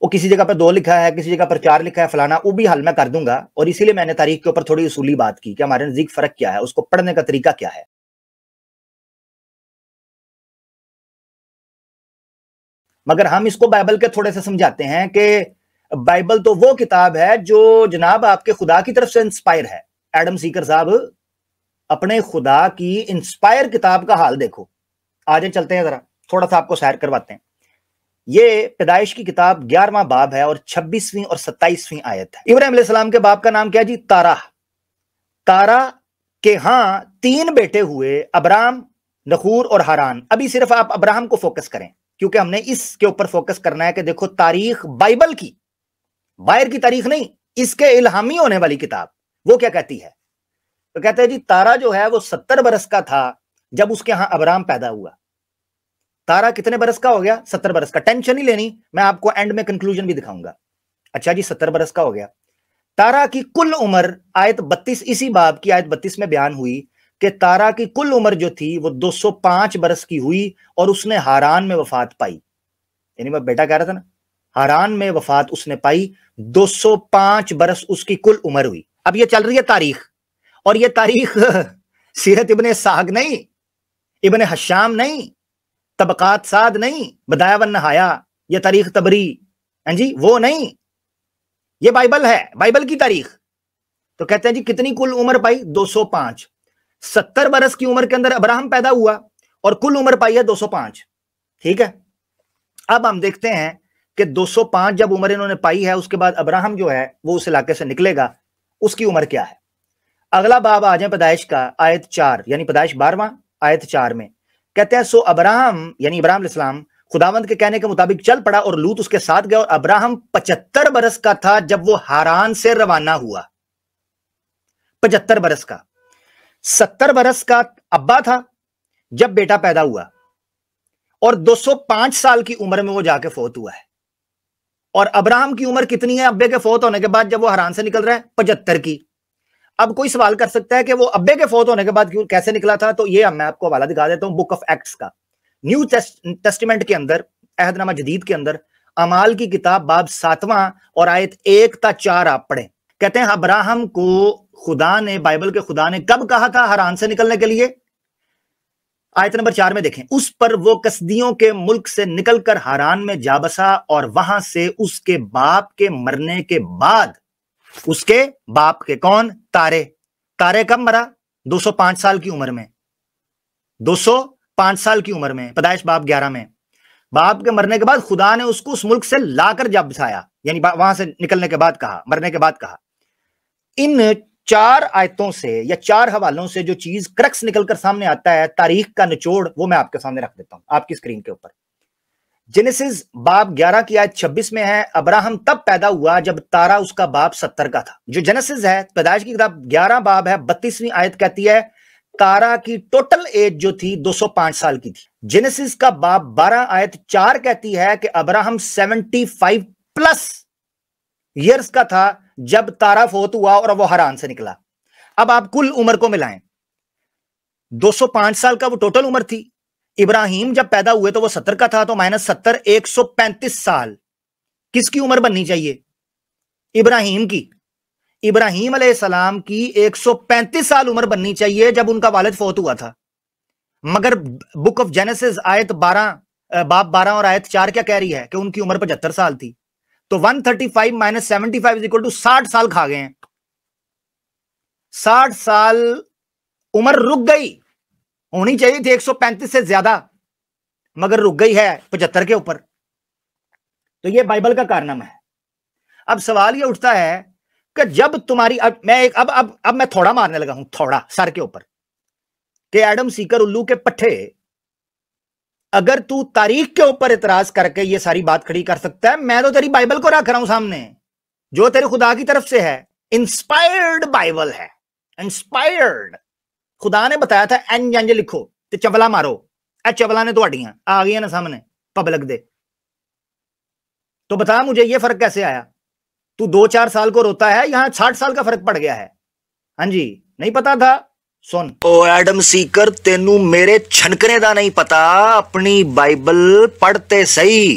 वो किसी जगह पर 2 लिखा है, किसी जगह पर 4 लिखा है, फलाना, वो भी हल मैं कर दूंगा। और इसीलिए मैंने तारीख के ऊपर थोड़ी उसूली बात की कि हमारे नजदीक फर्क क्या है, उसको पढ़ने का तरीका क्या है। मगर हम इसको बाइबल के थोड़े से समझाते हैं कि बाइबल तो वो किताब है जो जनाब आपके खुदा की तरफ से इंस्पायर है। एडम सीकर साहब, अपने खुदा की इंस्पायर किताब का हाल देखो। आज चलते हैं जरा, थोड़ा सा आपको सैर करवाते हैं। ये पैदाइश की किताब 11वां बाब है और 26वीं और 27वीं आयत है। इब्राहिम अलैहिस्सलाम के बाप का नाम क्या जी? तारा। तारा के यहां 3 बेटे हुए, अब्राम, नखूर और हारान। अभी सिर्फ आप अब्राहम को फोकस करें, क्योंकि हमने इसके ऊपर फोकस करना है कि देखो तारीख बाइबल की, बाहर की तारीख नहीं, इसके इल्हामी होने वाली किताब, वो क्या कहती है? तो कहते हैं जी तारा जो है वो 70 बरस का था जब उसके यहां अब्राम पैदा हुआ। तारा कितने बरस का हो गया? 70 बरस का। टेंशन नहीं लेनी, मैं आपको एंड में कंक्लूजन भी दिखाऊंगा। अच्छा जी, 70 बरस का हो गया। तारा की कुल उम्र, आयत 32, इसी बाब की आयत 32 में बयान हुई कि तारा की कुल उम्र जो थी वो 205 बरस की हुई और उसने हारान में वफात पाई। यानी मैं बेटा कह रहा था ना, हारान में वफात उसने पाई, 205 बरस उसकी कुल उम्र हुई। अब ये चल रही है तारीख, और ये तारीख सीरत इब्ने साग नहीं, इब्ने हशाम नहीं, तबकात साद नहीं, बदाया वन नहाया, ये तारीख तबरी, हैं जी, वो नहीं, ये बाइबल है, बाइबल की तारीख। तो कहते हैं जी कितनी कुल उम्र पाई? 205। 70 बरस की उम्र के अंदर अब्राहम पैदा हुआ और कुल उम्र पाई है 205। ठीक है, अब हम देखते हैं कि 205 जब उम्र इन्होंने पाई है, उसके बाद अब्राहम जो है वो उस इलाके से निकलेगा, उसकी उम्र क्या है? अगला बाब आ जाए पैदाइश का, आयत 4, यानी पैदाइश 12वां आयत 4 में कहते हैं सो अब्राहम यानी इब्राहिम अलैहिस्सलाम खुदावंद के कहने के मुताबिक चल पड़ा और लूत उसके साथ गया, और अब्राहम 75 बरस का था जब वो हारान से रवाना हुआ। 75 बरस का। 70 बरस का अब्बा था जब बेटा पैदा हुआ, और 205 साल की उम्र में वो जाके फौत हुआ है। और अब्राहम की उम्र कितनी है अब्बे के फौत होने के बाद जब वो हारान से निकल रहा है? 75 की। अब कोई सवाल कर सकता है कि वो अब्बे के फौत होने के बाद क्यों, कैसे निकला था? तो ये मैं आपको हवाला दिखा देता हूं बुक ऑफ एक्ट्स का। न्यू टेस्टिमेंट के अंदर, अहदनामा जदीद के अंदर, अमाल की किताब बाब 7वां और आयत 1 ता 4 आप पढ़ें। कहते हैं अब्राहम को खुदा ने, बाइबल के खुदा ने कब कहा था हारान से निकलने के लिए? आयत नंबर 4 में देखें, उस पर वो कसदियों के मुल्क से निकलकर हारान में जा बसा, और वहां से उसके बाप के मरने के बाद, उसके बाप के, कौन? तारे। तारे कब मरा? 205 साल की उम्र में। 205 साल की उम्र में, पैदाइश बाब 11 में। बाप के मरने के बाद खुदा ने उसको उस मुल्क से लाकर जा बसाया, यानी वहां से निकलने के बाद कहा, मरने के बाद कहा। इन 4 आयतों से या 4 हवालों से जो चीज क्रक्स निकलकर सामने आता है, तारीख का निचोड़, वो मैं आपके सामने रख देता हूं आपकी स्क्रीन के ऊपर। जेनेसिस बाब 11 की आयत 26 में है, अब्राहम तब पैदा हुआ जब तारा उसका बाप 70 का था। जो जेनेसिस है, पैदाइश की किताब 11 बाब है, 32वीं आयत कहती है तारा की टोटल एज जो थी 205 साल की थी। जेनेसिस का बाब 12 आयत 4 कहती है कि अब्राहम 75 प्लस ईयर्स का था जब तारा फौत हुआ और वो हारान से निकला। अब आप कुल उम्र को मिलाएं, 205 साल का वो टोटल उम्र थी। इब्राहिम जब पैदा हुए तो वो 70 का था, तो माइनस 70, 135 साल। किसकी उम्र बननी चाहिए? इब्राहिम की। इब्राहिम अलैहिस्सलाम की 135 साल उम्र बननी चाहिए जब उनका वालिद फौत हुआ था। मगर बुक ऑफ जेनेसिस आयत 12 बाब 12 और आयत 4 क्या कह रही है कि उनकी उम्र 75 साल थी। तो 135 माइनस 75 इज इक्वल टू 60 साल खा गए हैं। 60 साल उम्र रुक गई, होनी चाहिए थी 135 से ज्यादा, मगर रुक गई है 75 के ऊपर। तो यह बाइबल का कारनामा है। अब सवाल यह उठता है कि जब तुम्हारी, अब मैं थोड़ा मारने लगा हूं, थोड़ा सर के ऊपर, कि एडम सीकर उल्लू के पट्टे, अगर तू तारीख के ऊपर इतराज करके ये सारी बात खड़ी कर सकता है, मैं तो तेरी बाइबल को रख रहा हूं सामने, जो तेरे खुदा की तरफ से है। इंस्पायर्ड बाइबल है, इंस्पायर्ड। खुदा ने बताया था एंज एंज लिखो ते चवला मारो, ए चवला ने तुहाडियां आ गई ना सामने पब्लिक दे। तो बता मुझे ये फर्क कैसे आया? तू 2-4 साल को रोता है, यहां 60 साल का फर्क पड़ गया है। हां जी, नहीं पता था? सुन ओ एडम सीकर, तेनू मेरे छनकने दा नहीं पता, अपनी बाइबल पढ़ते सही।